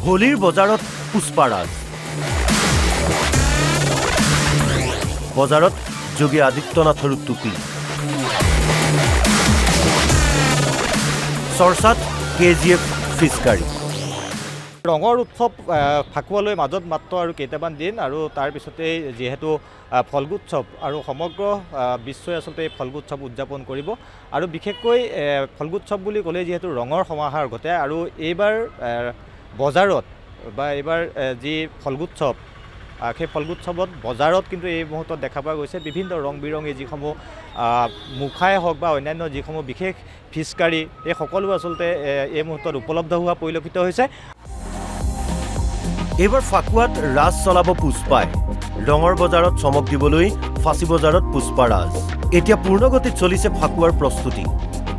হোলীৰ বজাৰত পুষ্পাৰাজ বজাৰত যোগী আদিত্যনাথৰ টুপি চৰ্চাত কেজিএফ ফিছকাৰী ৰঙৰ উৎসৱ ফাকুৱালৈ মাজত মাত্ৰ আৰু কেইটামান দিন আৰু তাৰ পিছতে যেহেতু ফলগোৎসৱ আৰু সমগ্ৰ বিশ্বই আচলতে ফলগোৎসৱ উদযাপন কৰিব আৰু বিশেষকৈ ফলগোৎসৱ বুলি ক'লে যেহেতু ৰঙৰ সমাহাৰ ঘটে আৰু এইবাৰ বজাৰত বা এইবাৰ যি ফলগোৎসৱ সেই ফলগোৎসৱত বজাৰত কিন্তু এই মুহূৰ্তত দেখা পোৱা গৈছে বিভিন্ন ৰং বিৰঙী যিসমূহ মুখাই হওক বা অন্যান্য যিসমূহ বিশেষ ফিছকাৰী এই সকলো আচলতে এই মুহূৰ্তত উপলব্ধ হোৱা পৰিলক্ষিত হৈছে এইবাৰ ফাকুৱাত ৰাজ চলাব পুষ্পাই ৰঙৰ বজাৰত চমক দিবলৈ ফাঁচী বজাৰত পুষ্পাৰাজ এতিয়া পূৰ্ণগতিত চলিছে ফাকুৱাৰ প্ৰস্তুতি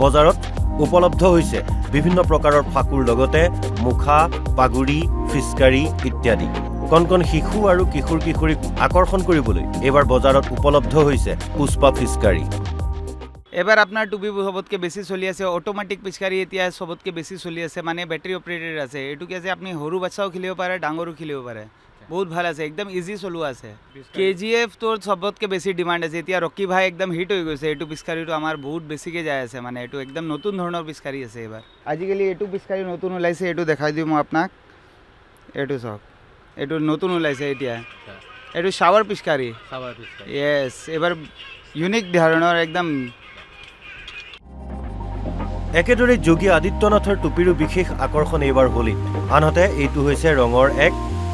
বজাৰত উপলব্ধ হৈছে বিভিন্ন প্ৰকাৰৰ ফাকুৰ লগতে মুখা পাগুৰি ফিছকাৰী ইত্যাদি কণ শিশু আৰু কিশোৰ কিশোৰীক আকৰ্ষণ কৰিবলৈ এইবাৰ বজাৰত উপলব্ধ হৈছে পুষ্পা ফিছকাৰী এবাৰ আপোনাৰ টুপি সবতকৈ বেছি চলি আছে অটোমেটিক পিচকাৰী এতিয়া সবতকৈ বেছি চলি আছে মানে বেটাৰী অপাৰেটেড আছে এইটোকে যে আপুনি সৰু বাচ্চাও খেলিব পাৰে ডাঙৰো খেলিব পাৰে বহুত ভাল আছে একদম ইজি চলোৱা আছে কেজিএফ তোৰ সবতকৈ বেছি ডিমাণ্ড আছে এতিয়া ৰকি ভাই একদম হিট হৈ গৈছে এইটো পিচকাৰীটো আমাৰ বহুত বেছিকৈ যাই আছে মানে এইটো একদম নতুন ধৰণৰ পিচকাৰী আছে এইবাৰ আজিকালি এইটো পিচকাৰী নতুন ওলাইছে এইটো দেখাই দিওঁ মই আপোনাক এইটো চাওক এইটো নতুন ওলাইছে এতিয়া এইটো শাৱাৰ পিচকাৰী য়েছ এইবাৰ ইউনিক ধৰণৰ একদম একেদৰে যোগী আদিত্যনাথৰ টুপিৰো বিশেষ আকৰ্ষণ এইবাৰ হোলীত আনহাতে এইটো হৈছে ৰঙৰ এক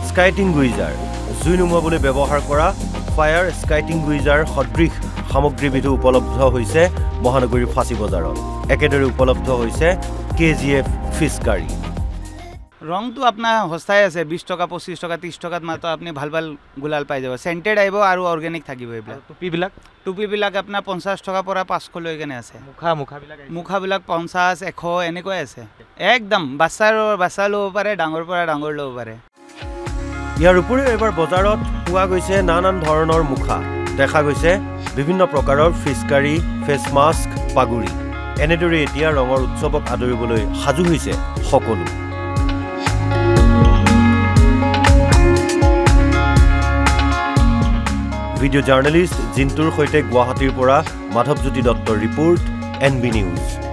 স্কাইটিং গুইজাৰ জুই নুমুৱাবলৈ ব্যৱহাৰ কৰা ফায়াৰ স্কাইটিং গুইজাৰ সদৃশ সামগ্ৰীবিধো উপলব্ধ হৈছে মহানগৰীৰ ফাঁচী বজাৰত একেদৰে উপলব্ধ হৈছে কেজিএফ ফিছকাৰী ৰংটো আপোনাৰ সস্তাই আছে 20 টকা 25 টকা 30 টকাত মাত্ৰ আপুনি ভাল ভাল গুলাল পাই যাব চেণ্টেড আহিব আৰু অৰ্গেনিক থাকিব এইবিলাক টুপিবিলাক আপোনাৰ 50 টকাৰ পৰা 500 লৈকে আছে মুখাবিলাক 50 100 এনেকৈ আছে একদম বাচ্চা ল'ব পাৰে ডাঙৰ পৰা ডাঙৰ ল'ব পাৰে ইয়াৰ উপৰিও এইবাৰ বজাৰত পোৱা গৈছে নানান ধৰণৰ মুখা দেখা গৈছে বিভিন্ন প্ৰকাৰৰ ফিছকাৰী ফেচ মাস্ক পাগুৰি এনেদৰে এতিয়া ৰঙৰ উৎসৱক আদৰিবলৈ সাজু হৈছে সকলো ভিডিঅ' জাৰ্নেলিষ্ট জিন্তুৰ সৈতে গুৱাহাটীৰ পৰা মাধৱজ্যোতি দত্তৰ ৰিপৰ্ট NB নিউজ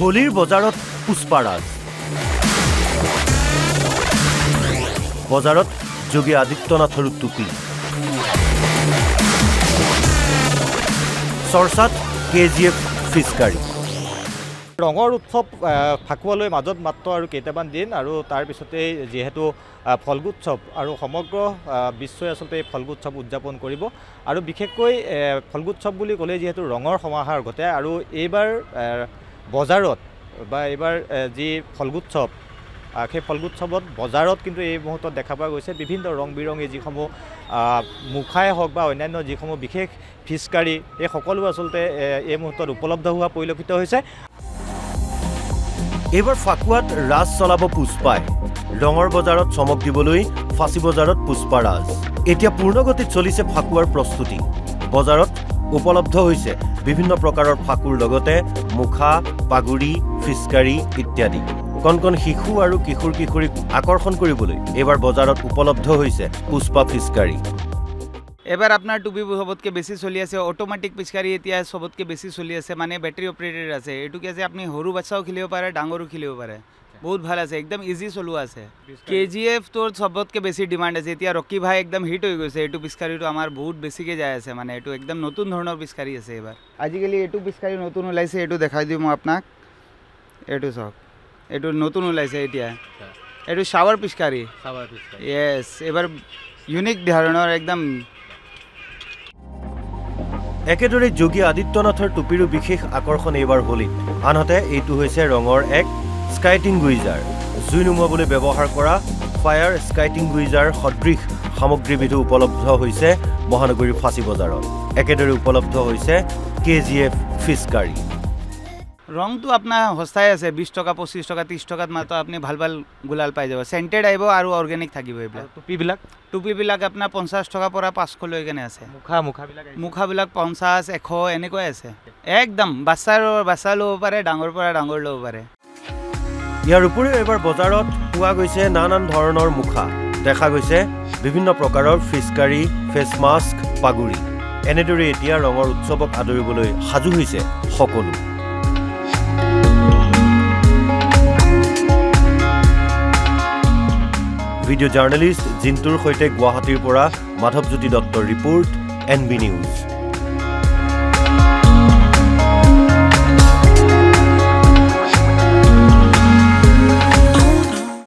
হোলীৰ বজাৰত পুষ্পাৰাজ বজাৰত যোগী আদিত্যনাথৰ টুপি চৰ্চাত কেজিএফ ফিছকাৰী ৰঙৰ উৎসৱ ফাকুৱালৈ মাজত মাত্ৰ আৰু কেইটামান দিন আৰু তাৰ পিছতে যেহেতু ফলগোৎসৱ আৰু সমগ্ৰ বিশ্বই আচলতে ফলগোৎসৱ উদযাপন কৰিব আৰু বিশেষকৈ ফলগোৎসৱ বুলি ক'লে যেহেতু ৰঙৰ সমাহাৰ ঘটে আৰু এইবাৰ বজাৰত বা এইবাৰ যি ফলগোৎসৱ সেই ফলগোৎসৱত বজাৰত কিন্তু এই মুহূৰ্তত দেখা পোৱা গৈছে বিভিন্ন ৰং বিৰঙী যিসমূহ মুখাই হওক বা অন্যান্য যিসমূহ বিশেষ ফিছকাৰী এই সকলো আচলতে এই মুহূৰ্তত উপলব্ধ হোৱা পৰিলক্ষিত হৈছে এইবাৰ ফাকুৱাত ৰাজ চলাব পুষ্পাই ৰঙৰ বজাৰত চমক দিবলৈ ফাঁচী বজাৰত পুষ্পাৰাজ এতিয়া পূৰ্ণগতিত চলিছে ফাকুৱাৰ প্ৰস্তুতি বজাৰত উপলব্ধ হৈছে বিভিন্ন প্ৰকাৰৰ ফাকুৰ লগতে মুখা পাগুৰি ফিছকাৰী ইত্যাদি কণ শিশু আৰু কিশোৰ কিশোৰীক আকৰ্ষণ কৰিবলৈ এইবাৰ বজাৰত উপলব্ধ হৈছে পুষ্পা ফিছকাৰী এবাৰ আপোনাৰ টুপি সবতকৈ বেছি চলি আছে অটোমেটিক পিচকাৰী এতিয়া সবতকৈ বেছি চলি আছে মানে বেটাৰী অপাৰেটেড আছে এইটোকে যে আপুনি সৰু বাচ্চাও খেলিব পাৰে ডাঙৰো খেলিব পাৰে বহুত ভাল আছে একদম ইজি চলোৱা আছে কেজিএফ তোৰ সবতকৈ বেছি ডিমাণ্ড আছে এতিয়া ৰকি ভাই একদম হিট হৈ গৈছে এইটো পিচকাৰীটো আমাৰ বহুত বেছিকৈ যাই আছে মানে এইটো একদম নতুন ধৰণৰ পিচকাৰী আছে এইবাৰ আজিকালি এইটো পিচকাৰী নতুন ওলাইছে এইটো দেখাই দিওঁ মই আপোনাক এইটো চাওক এইটো নতুন ওলাইছে এতিয়া এইটো শাৱাৰ পিচকাৰী য়েছ এইবাৰ ইউনিক ধৰণৰ একদম একেদৰে যোগী আদিত্যনাথৰ টুপিৰো বিশেষ আকৰ্ষণ এইবাৰ হোলীত আনহাতে এইটো হৈছে ৰঙৰ এক স্কাইটিং গুইজাৰ জুই নুমুৱাবলৈ ব্যৱহাৰ কৰা ফায়াৰ স্কাইটিং গুইজাৰ সদৃশ সামগ্ৰীবিধো উপলব্ধ হৈছে মহানগৰীৰ ফাঁচী বজাৰত একেদৰে উপলব্ধ হৈছে কেজিএফ ফিছকাৰী ৰংটো আপোনাৰ সস্তাই আছে 20 টকা 25 টকা 30 টকাত মাত্ৰ আপুনি ভাল ভাল গুলাল পাই যাব চেণ্টেড আহিব আৰু অৰ্গেনিক থাকিব এইবিলাক টুপিবিলাক আপোনাৰ 50 টকাৰ পৰা 500 লৈ কেনে আছে মুখাবিলাক 50 100 এনেকৈ আছে একদম বাচ্চা ল'ব পাৰে ডাঙৰ পৰা ডাঙৰ ল'ব পাৰে ইয়াৰ উপৰিও এবাৰ বজাৰত পোৱা গৈছে নানান ধৰণৰ মুখা দেখা গৈছে বিভিন্ন প্ৰকাৰৰ ফিছকাৰী ফেচ মাস্ক পাগুৰি এনেদৰে এতিয়া ৰঙৰ উৎসৱক আদৰিবলৈ সাজু হৈছে সকলো ভিডিঅ' জাৰ্নেলিষ্ট জিন্তুৰ সৈতে গুৱাহাটীৰ পৰা মাধৱজ্যোতি দত্তৰ ৰিপৰ্ট NB নিউজ